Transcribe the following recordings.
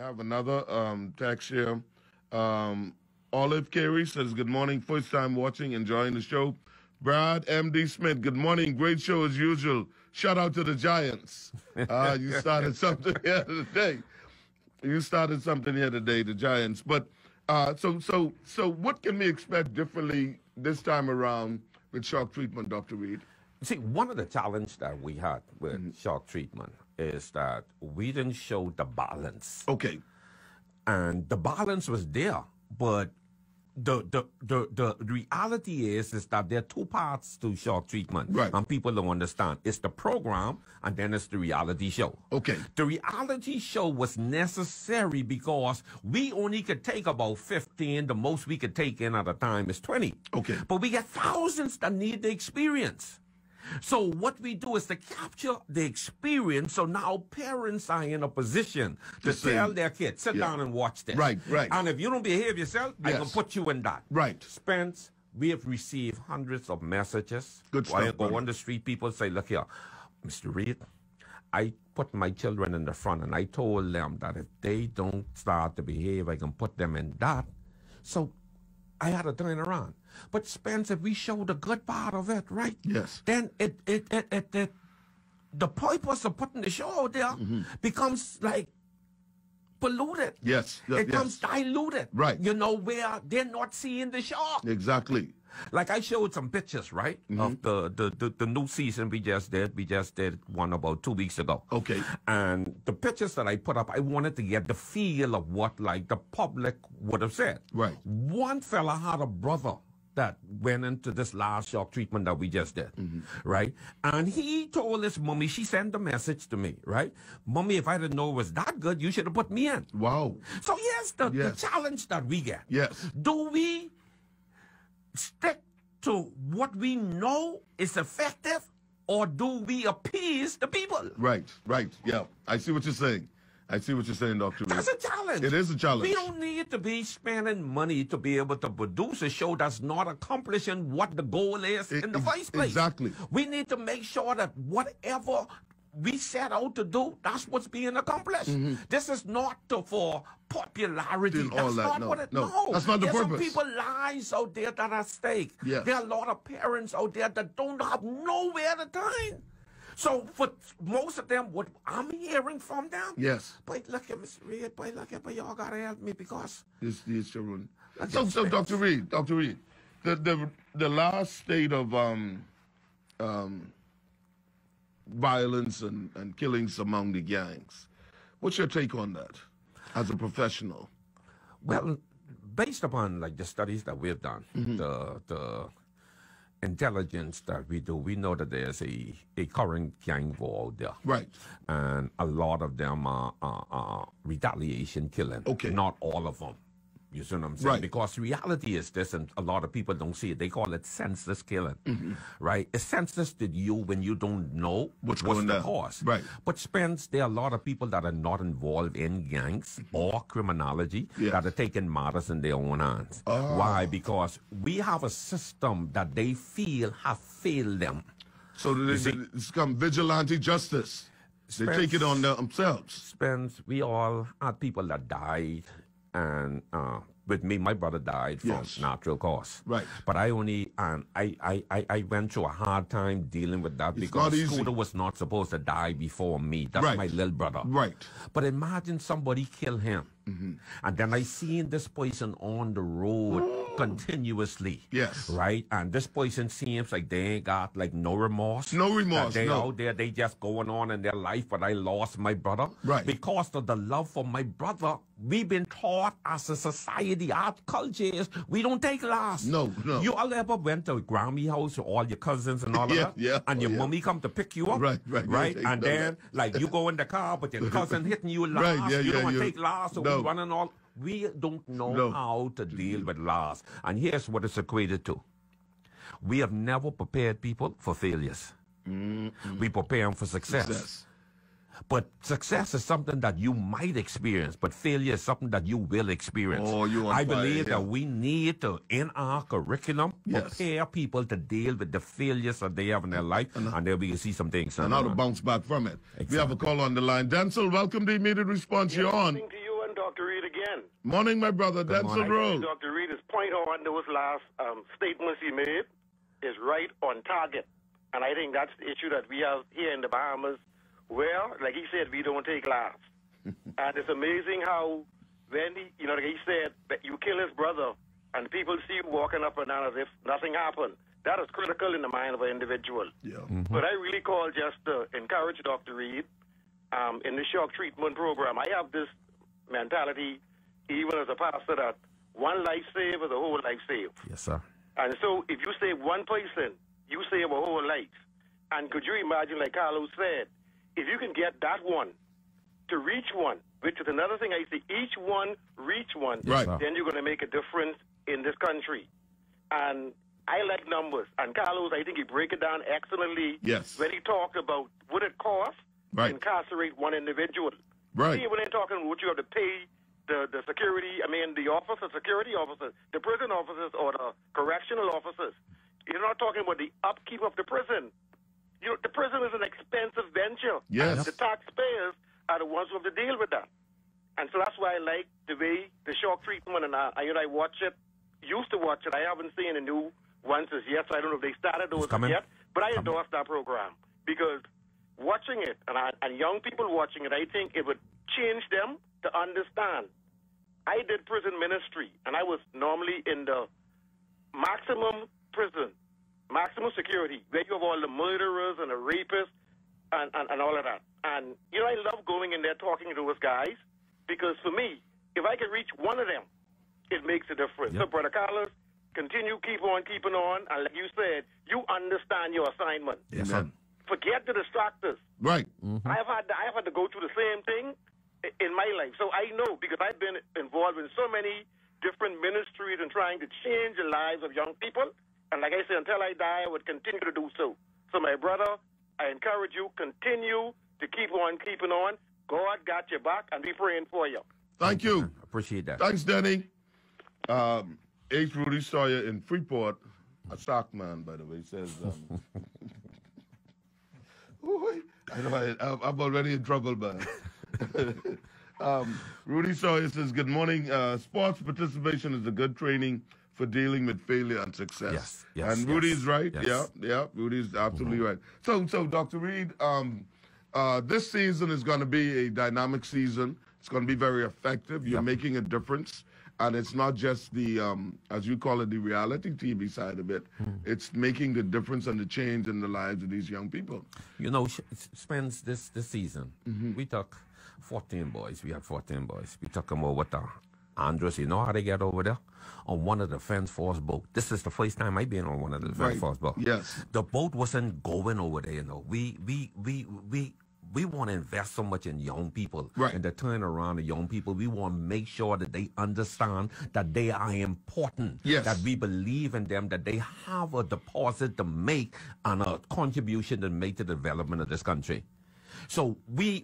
have another text here. Olive Carey says, good morning, first time watching, enjoying the show. Brad M.D. Smith, good morning, great show as usual. Shout out to the Giants. You started something here today. The Giants. But so what can we expect differently this time around with shock treatment, Dr. Reed? See, one of the challenges that we had with shock treatment is that we didn't show the balance. Okay. And the balance was there, but the reality is that there are two parts to shock treatment. Right. And people don't understand. It's the program and then it's the reality show. Okay. The reality show was necessary because we only could take about 15. The most we could take in at a time is 20. Okay. But we get thousands that need the experience. So what we do is to capture the experience. So now parents are in a position to tell their kids, sit down and watch this. Right. And if you don't behave yourself, I can put you in that. Right. Spence, we have received hundreds of messages. Good stuff. I go on the street, people say, look here, Mr. Reed, I put my children in the front and I told them that if they don't start to behave, I can put them in that. So I had to turn around. But Spence, if we show the good part of it, right? Yes. Then the purpose of putting the show out there becomes like polluted. Yes. It becomes diluted. Right. You know, where they're not seeing the show. Exactly. Like I showed some pictures, right, of the new season we just did. We just did one about 2 weeks ago. Okay. And the pictures that I put up, I wanted to get the feel of what, like, the public would have said. Right. One fella had a brother that went into this last shock treatment that we just did, right? And he told his mommy, she sent a message to me, right? Mommy, if I didn't know it was that good, you should have put me in. Wow. So here's the challenge that we get. Yes. Do we stick to what we know is effective, or do we appease the people? Right. Yeah. I see what you're saying. Dr. Reed. That's a challenge. It is a challenge. We don't need to be spending money to be able to produce a show that's not accomplishing what the goal is in the first place. Exactly. We need to make sure that whatever we set out to do, that's what's being accomplished. This is not for popularity. That's not what it. No, that's not the purpose. There's some people lives out there that are at stake. Yes. There are a lot of parents out there that don't have nowhere to turn. So for most of them, what I'm hearing from them, yes. But look at Mr. Reed, but y'all gotta help me because these children. So Dr. Reed, the last state of violence and killings among the gangs. What's your take on that as a professional? Well, based upon like the studies that we've done, the intelligence that we do, we know that there's a current gang war out there. Right. And a lot of them are retaliation killing. Okay. Not all of them. You see what I'm saying? Right. Because reality is this, and a lot of people don't see it. They call it senseless killing, right? It's senseless to you when you don't know what's the cause. Right. But Spence, there are a lot of people that are not involved in gangs or criminology that are taking matters in their own hands. Oh. Why? Because we have a system that they feel have failed them. So it's come vigilante justice. They take it on themselves. Spence, we all had people that died. And with me, my brother died from natural cause. Right. But I went through a hard time dealing with that because Scooter was not supposed to die before me. That's my little brother. Right. But imagine somebody kill him. And then I seen this person on the road continuously. Yes. Right? And this person seems like they ain't got like no remorse. No remorse, they out there, they just going on in their life, but I lost my brother. Right. Because of the love for my brother, we've been taught as a society, our culture is we don't take loss. No. You all ever went to a Grammy house with all your cousins and all of that? Yeah. And your mommy come to pick you up? Right. And then, like, you go in the car, but your cousin hitting you last. You don't want to take loss, so we running all. We don't know how to deal with loss. And here's what it's equated to. We have never prepared people for failures. We prepare them for success. But success is something that you might experience, but failure is something that you will experience. I believe that we need to, in our curriculum, prepare people to deal with the failures that they have in their life, and then we can see some things. And how to bounce back from it. Exactly. We have a call on the line. Denzel, welcome to Immediate Response. You're on. To you and Dr. Reed again. Morning, my brother. That's the road. Dr. Reed, his point on those last statements he made is right on target. And I think that's the issue that we have here in the Bahamas, where, like he said, we don't take laughs. And it's amazing how when he, like he said, that you kill his brother and people see you walking up and down as if nothing happened. That is critical in the mind of an individual. Yeah. But I really call just to encourage Dr. Reed in the shock treatment program. I have this mentality, even as a pastor, that one life saved is a whole life saved. Yes, sir. And so if you save one person, you save a whole life. And could you imagine, like Carlos said, if you can get that one to reach one, which is another thing I say, each one reach one, right. Then you're going to make a difference in this country. And I like numbers. And Carlos, I think he break it down excellently when he talked about what it costs to incarcerate one individual. Right. See, when they're talking what you have to pay the security, the officers, security officers, the prison officers, or the correctional officers. You're not talking about the upkeep of the prison. The prison is an expensive venture. Yes. The taxpayers are the ones who have to deal with that. And so that's why I like the way the shock treatment, and I watch it, used to watch it. I haven't seen the new ones as yet, so I don't know if they started those yet. But I endorse that program because watching it, and young people watching it, I think it would change them to understand. I did prison ministry, and I was normally in the maximum prison, maximum security, where you have all the murderers and the rapists and all of that. And, I love going in there talking to those guys because for me, if I can reach one of them, it makes a difference. Yep. So, Brother Carlos, continue, keep on keeping on. And like you said, you understand your assignment. Yes, sir. Forget the distractors. Right. Mm-hmm. I have had to go through the same thing in my life. So I know because I've been involved in so many different ministries and trying to change the lives of young people. And like I said, until I die, I would continue to do so. So my brother, I encourage you, continue to keep on keeping on. God got your back, and we praying for you. Thank you. Appreciate that. Thanks, Denny. H. Rudy Sawyer in Freeport, a stock man, by the way, says, I know I'm already in trouble, man. Rudy Sawyer says, good morning. Sports participation is a good training for dealing with failure and success. Yes, and Rudy's right. Yes. Yeah, Rudy's absolutely right. So, Dr. Reed, this season is going to be a dynamic season. It's going to be very effective. You're making a difference. And it's not just the, as you call it, the reality TV side of it. It's making the difference and the change in the lives of these young people. Spence, this season, we took 14 boys. We had 14 boys. We took them over to Andros. You know how they get over there? On one of the Defense Force boats. This is the first time I've been on one of the Defense Force boats. Yes. The boat wasn't going over there, We want to invest so much in young people and to turn around the young people. We want to make sure that they understand that they are important, that we believe in them, that they have a deposit to make and a contribution to make to the development of this country. So we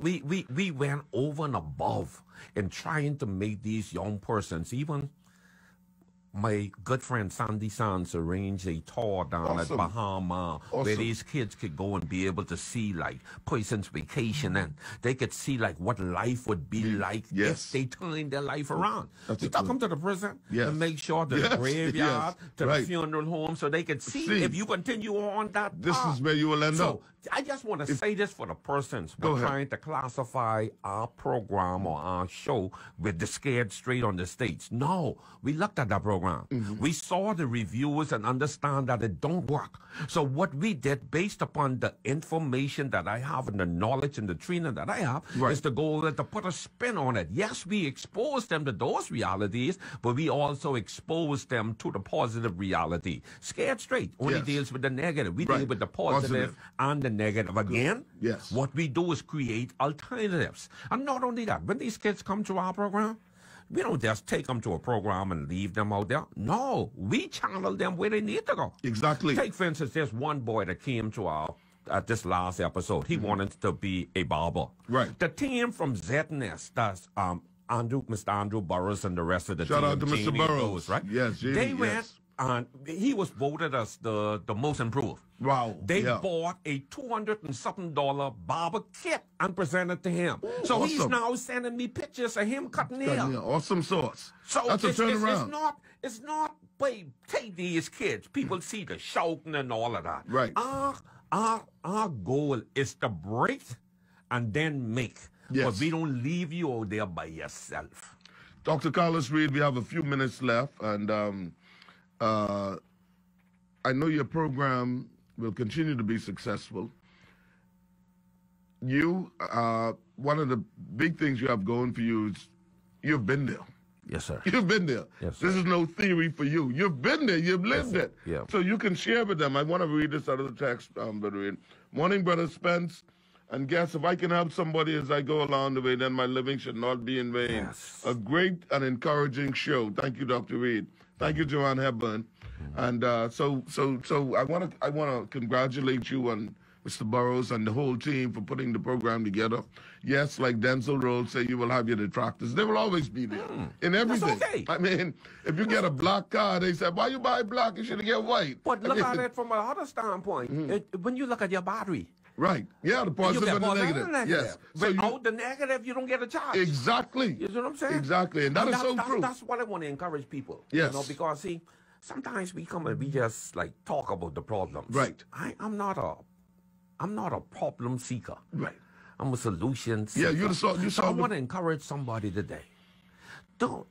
went over and above in trying to make these young persons, even my good friend Sandy Sands arranged a tour down at Bahama where these kids could go and be able to see like person's vacation and they could see like what life would be like if they turned their life around. We took them to the prison to make sure the graveyard, to the funeral home so they could see if you continue on that this is where you will end up. I just want to say this for the persons who are trying to classify our program or our show with the Scared Straight on the States. No, we looked at that program. We saw the reviews and understand that it don't work. So what we did, based upon the information that I have and the knowledge and the training that I have, is to go over to put a spin on it. Yes, we expose them to those realities, but we also expose them to the positive reality. Scared Straight only deals with the negative. We deal with the positive and the negative. Again, what we do is create alternatives. And not only that, when these kids come to our program, we don't just take them to a program and leave them out there. No, we channel them where they need to go. Exactly. Take, for instance, there's one boy that came to our at this last episode. He wanted to be a barber. Right. The team from ZNS, that's Mr. Andrew Burroughs and the rest of the team. Shout out to Mr. Burroughs. Right? Yes, they went And he was voted as the most improved. Wow. They bought a $200 and something barber kit and presented to him. Ooh, so awesome. He's now sending me pictures of him cutting hair. Awesome sauce. So that's a turnaround. It's not, wait, take these kids. People see the shouting and all of that. Right. Our goal is to break and then make. Yes. But we don't leave you out there by yourself. Dr. Carlos Reed, we have a few minutes left, and I know your program will continue to be successful. You, one of the big things you have going for you is you've been there. Yes, sir. You've been there. Yes, sir. This is no theory for you. You've been there. You've lived it. Yeah. So you can share with them. I want to read this out of the text, Brother Reed. Morning, Brother Spence. And guess if I can help somebody as I go along the way, then my living should not be in vain. Yes. A great and encouraging show. Thank you, Dr. Reed. Thank you, Joanne Hepburn. And so I want to congratulate you and Mr. Burrows and the whole team for putting the program together. Yes, like Denzel Rhodes say, you will have your detractors. They will always be there in everything. That's okay. I mean, if you get a black car, they say, why you buy black? You should get white. But look at it from another standpoint. When you look at your battery. Right. Yeah, the positive and the negative. Yes. So without the negative, you don't get a charge. Exactly. You know what I'm saying? Exactly. And that's so true. That's what I want to encourage people. Yes. You know, because, see, sometimes we come and we just, like, talk about the problems. Right. I'm not a problem seeker. Right. I'm a solution seeker. Yeah, so I want to encourage somebody today. Don't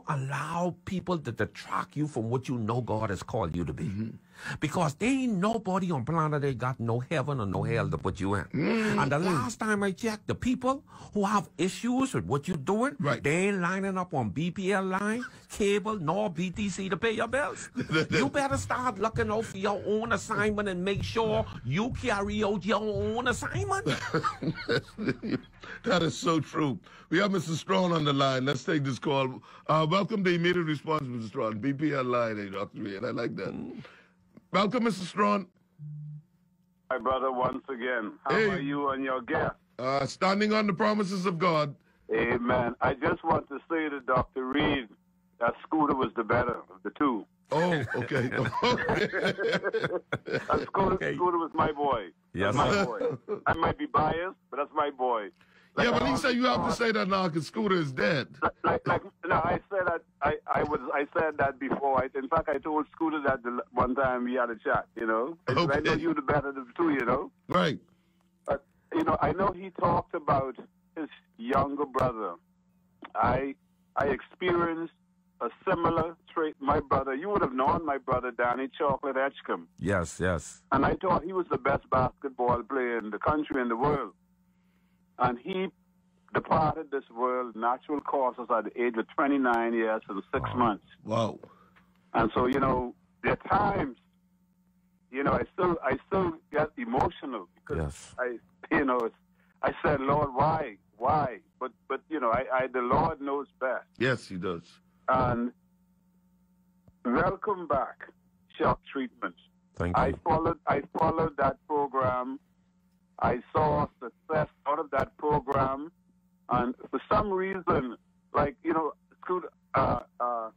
allow people to detract you from what you know God has called you to be. Because there ain't nobody on planet that got no heaven or no hell to put you in. And the last time I checked, the people who have issues with what you're doing, they ain't lining up on BPL line, cable, nor BTC to pay your bills. You better start looking out for your own assignment and make sure you carry out your own assignment. That is so true. We have Mr. Strong on the line. Let's take this call. Welcome to Immediate Response, Mr. Strong. BPL line, Dr. Reed. I like that. Welcome, Mr. Strong. Hi, brother, once again. How are you and your guest? Standing on the promises of God. Amen. I just want to say to Dr. Reed that Scooter was the better of the two. Oh, okay. Scooter was my boy. Yes. My boy. I might be biased, but that's my boy. Yeah, but he said you have to say that now because Scooter is dead. No, I said that. I said that before. In fact, I told Scooter that one time we had a chat. You know, I know you the better of the two. You know, right? But I know he talked about his younger brother. I experienced a similar trait. My brother, you would have known my brother Danny Chocolate Edgecombe. Yes. And I thought he was the best basketball player in the country and the world. And he departed this world, natural causes, at the age of 29 years and 6 months. Wow. And so, there are times, I still get emotional because I said, Lord, why? But the Lord knows best. Yes, he does. And welcome back, Shock Treatment. Thank you. I followed that program. I saw success out of that program, and for some reason, Scooter, I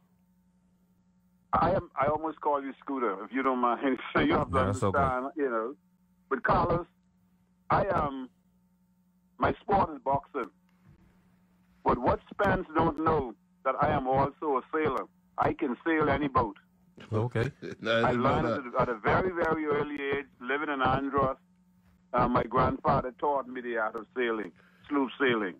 almost call you Scooter, if you don't mind. So you have to understand, okay. But Carlos, my sport is boxing. But what Spence don't know, that I am also a sailor. I can sail any boat. Okay. I learned at a very, very early age, living in Andros. My grandfather taught me the art of sailing, sloop sailing.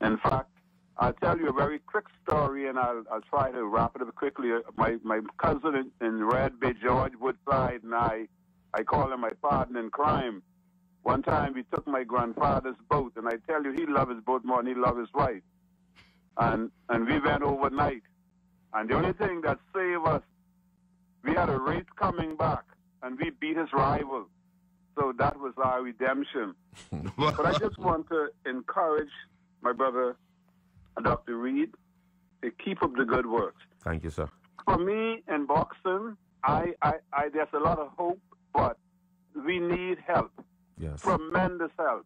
In fact, I'll tell you a very quick story, and I'll try to wrap it up quickly. My cousin in Red Bay, George Woodside, and I call him my partner in crime. One time we took my grandfather's boat, and I tell you, he loved his boat more than he loved his wife. And we went overnight. And the only thing that saved us, we had a race coming back, and we beat his rival. So that was our redemption. But I just want to encourage my brother, Dr. Reed, to keep up the good work. Thank you, sir. For me, in boxing, there's a lot of hope, but we need help. Yes. Tremendous help.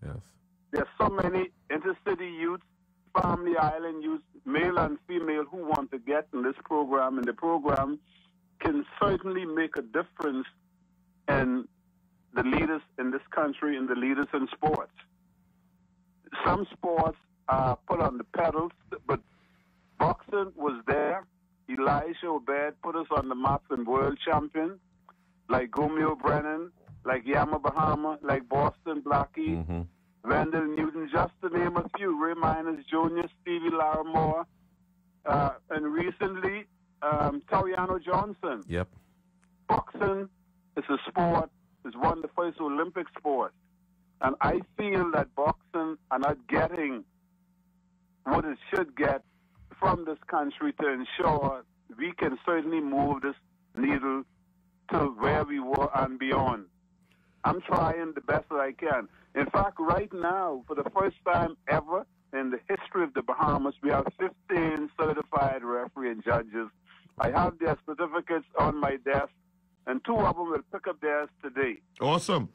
Yes. There's so many intercity youths family island youth, male and female, who want to get in this program, and the program can certainly make a difference in the leaders in this country and the leaders in sports. Some sports are put on the pedals, but boxing was there. Elijah Obed put us on the map and world champion, like Gomeo Brennan, like Yama Bahama, like Boston Blackie, Wendell Newton, just to name a few, Ray Miners Jr., Stevie Larimore, and recently, Tariano Johnson. Yep. Boxing is a sport, is one of the first Olympic sports. And I feel that boxing are not getting what it should get from this country to ensure we can certainly move this needle to where we were and beyond. I'm trying the best that I can. In fact, right now, for the first time ever in the history of the Bahamas, we have 15 certified referee and judges. I have their certificates on my desk, and 2 of them will pick up theirs today. Awesome.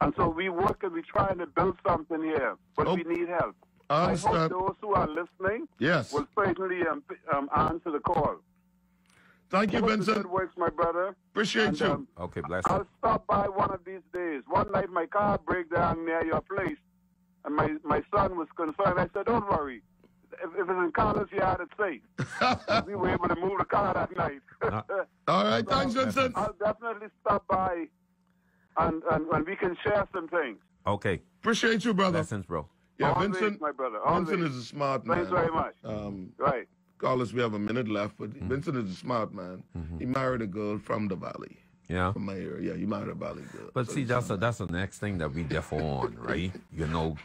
And so we work and we're trying to build something here, but we need help. I hope those who are listening will certainly answer the call. Thank you, Vincent. Good works, my brother. Appreciate you. Okay, bless I'll stop by one of these days. One night my car broke down near your place, and my son was concerned. I said, don't worry. If it's in Carlos Yard, it's safe. We were able to move the car that night. All right, thanks, Vincent. I'll definitely stop by, and we can share some things. Okay. Appreciate you, brother. Blessings, bro. Yeah, Always, Vincent, my brother. Vincent is a smart man. Thanks very much. Right. Carlos, we have a minute left, but Vincent is a smart man. He married a girl from the Valley. Yeah. From my area. Yeah, he married a Valley girl. But so see, that's the next thing that we differ on, right? You know,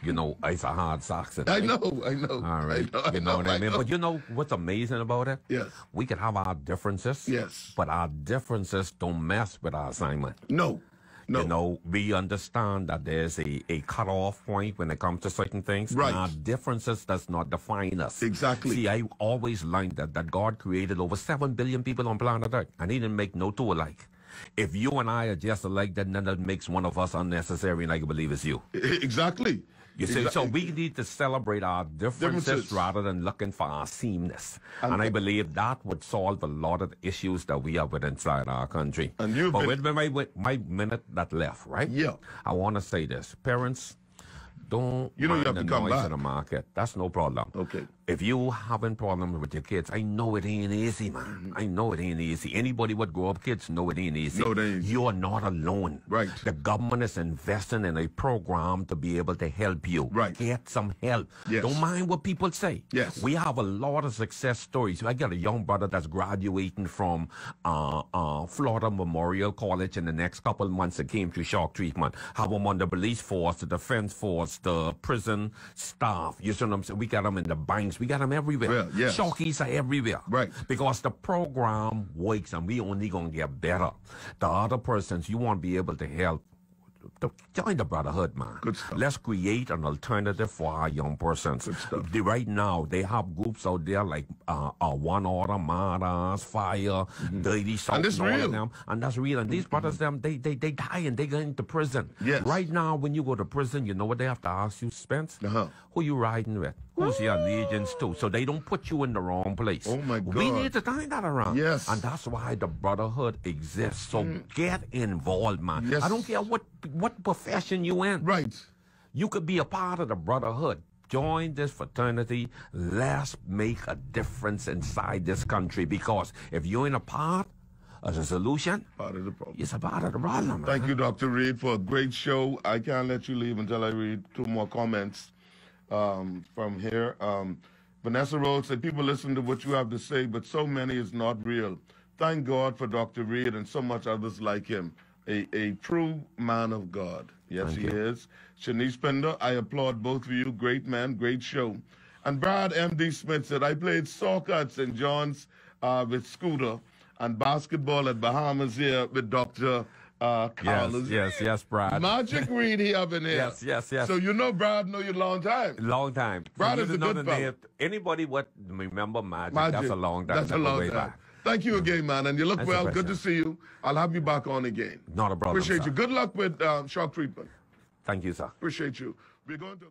it's a hard Saxon. Right? I know. All right. You know what I mean? But you know what's amazing about it? Yes. We can have our differences. Yes. But our differences don't mess with our assignment. No. You know, we understand that there's a cutoff point when it comes to certain things. Right. And our differences does not define us. Exactly. See, I always learned that God created over 7 billion people on planet Earth, and He didn't make no two alike. If you and I are just alike, then that makes one of us unnecessary, and I believe it's you. Exactly. You see, so we need to celebrate our differences rather than looking for our sameness. And I believe that would solve a lot of the issues that we have with inside our country. And you've but with my minute that left, right? Yeah. I want to say this. Parents, don't you have to come back in the market. That's no problem. Okay. If you having problems with your kids, I know it ain't easy, man. I know it ain't easy. Anybody would grow up kids know it ain't easy. No, it ain't. You are not alone. Right. The government is investing in a program to be able to help you. Right. Get some help. Yes. Don't mind what people say. Yes. We have a lot of success stories. I got a young brother that's graduating from Florida Memorial College in the next couple of months that came through shock treatment. Have them on the police force, the defense force, the prison staff. You see what I'm saying? We got them in the banks. We got them everywhere. Well, yes. Shockies are everywhere. Right. Because the program works and we only going to get better. The other persons, you want to be able to help. Join the brotherhood, man. Good stuff. Let's create an alternative for our young persons. Good stuff. Right now, they have groups out there like One Order, Martyrs, Fire, Dirty South, and that's all real. of them. And that's real. And these brothers, them, they die and they go into prison. Yes. Right now, when you go to prison, you know what they have to ask you, Spence? Who you riding with? Who's your allegiance to? So they don't put you in the wrong place. Oh, my God. We need to turn that around. Yes. And that's why the brotherhood exists. So get involved, man. Yes. I don't care what profession you in. Right. You could be a part of the brotherhood. Join this fraternity. Let's make a difference inside this country, because if you're in a part of the solution, Part of the problem. it's a part of the problem, man. Thank you, Dr. Reed, for a great show. I can't let you leave until I read 2 more comments from here. Vanessa Rhodes said, people listen to what you have to say, but so many is not real. Thank God for Dr. Reed and so much others like him. A true man of God. Yes, he is. Shanice Pender, I applaud both of you. Great man, great show. And Brad M.D. Smith said, I played soccer at St. John's with Scooter and basketball at Bahamas here with Dr. Carlos. Yes, Brad. Magic Reed here up in here. Yes. So you know Brad know you a long time. Long time. Brad You is a know good the fellow. name. Anybody would remember Magic? That's a long time. That's a long way time. back. Thank you again, man. And you look That's well. a Good to pleasure. see you. I'll have you back on again. Not a problem, Appreciate sir. you. Good luck with shock treatment. Thank you, sir. Appreciate you. We're going to...